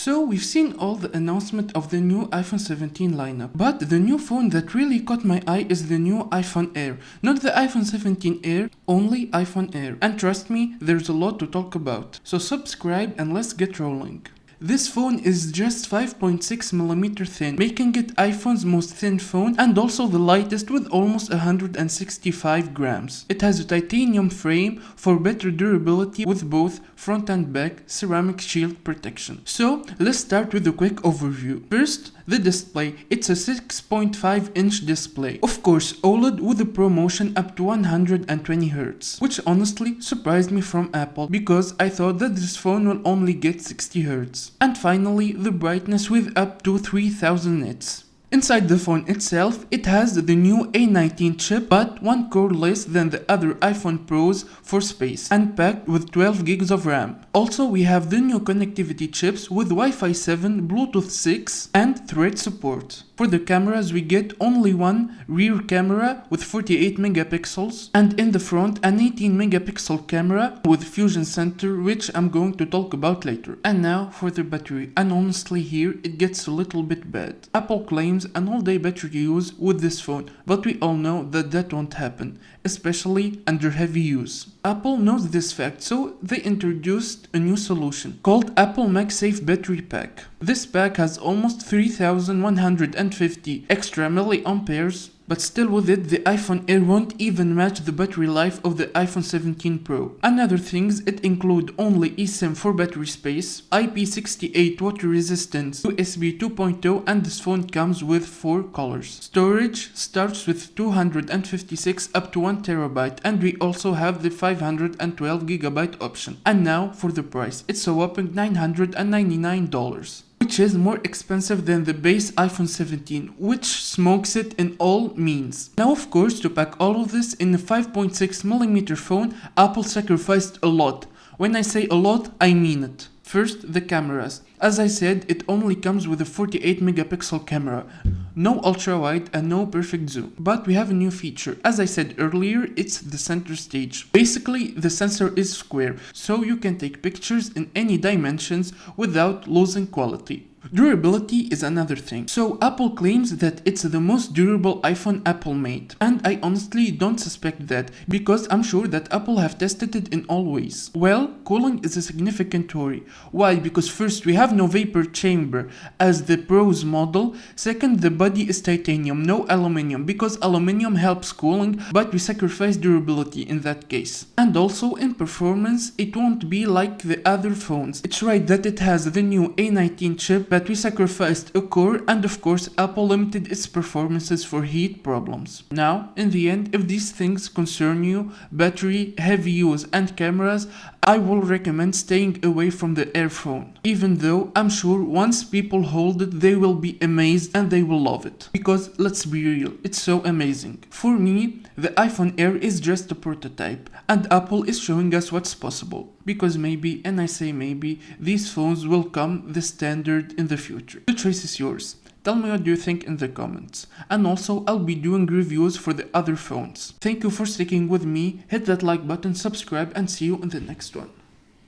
So we've seen all the announcement of the new iPhone 17 lineup, but the new phone that really caught my eye is the new iPhone Air. Not the iPhone 17 Air, only iPhone Air. And trust me, there's a lot to talk about. So subscribe and let's get rolling. This phone is just 5.6mm thin, making it iPhone's most thin phone and also the lightest with almost 165 grams. It has a titanium frame for better durability with both front and back ceramic shield protection. So let's start with a quick overview. First, the display. It's a 6.5-inch display. Of course, OLED with a ProMotion up to 120Hz, which honestly surprised me from Apple because I thought that this phone will only get 60Hz. And finally, the brightness with up to 3000 nits. Inside the phone itself, it has the new A19 chip, but one core less than the other iPhone Pros for space, and packed with 12 gigs of RAM. Also, we have the new connectivity chips with Wi-Fi 7, Bluetooth 6, and Thread support. For the cameras, we get only one rear camera with 48 megapixels, and in the front, an 18 megapixel camera with Fusion Center, which I'm going to talk about later. And now for the battery, and honestly here it gets a little bit bad. Apple claims an all-day battery use with this phone, but we all know that won't happen, especially under heavy use. Apple knows this fact, so they introduced a new solution called Apple MagSafe Battery Pack. This pack has almost 3150 extra milliamperes, but still with it, the iPhone Air won't even match the battery life of the iPhone 17 Pro. Another things, it includes only eSIM for battery space, IP68 water resistance, USB 2.0, and this phone comes with 4 colors. Storage starts with 256 up to 1 terabyte, and we also have the 512 gigabyte option. And now for the price, it's a whopping $999. Which is more expensive than the base iPhone 17, which smokes it in all means. Now of course, to pack all of this in a 5.6mm phone, Apple sacrificed a lot. When I say a lot, I mean it. First, the cameras. As I said, it only comes with a 48 megapixel camera. No ultra wide and no perfect zoom. But we have a new feature. As I said earlier, it's the center stage. Basically, the sensor is square, so you can take pictures in any dimensions without losing quality. Durability is another thing. So Apple claims that it's the most durable iPhone Apple made. And I honestly don't suspect that, because I'm sure that Apple have tested it in all ways. Well, cooling is a significant worry. Why? Because first, we have no vapor chamber as the Pros model. Second, the body is titanium, no aluminum, because aluminum helps cooling, but we sacrifice durability in that case. And also in performance, it won't be like the other phones. It's right that it has the new A19 chip, but we sacrificed a core, and of course Apple limited its performances for heat problems. Now, in the end, if these things concern you, battery, heavy use and cameras, I will recommend staying away from the Air phone. Even though I'm sure once people hold it, they will be amazed and they will love it. Because let's be real, it's so amazing. For me, the iPhone Air is just a prototype, and Apple is showing us what's possible. Because maybe, and I say maybe, these phones will come the standard in the future. The choice is yours. Tell me what you think in the comments. And also, I'll be doing reviews for the other phones. Thank you for sticking with me, hit that like button, subscribe, and see you in the next one.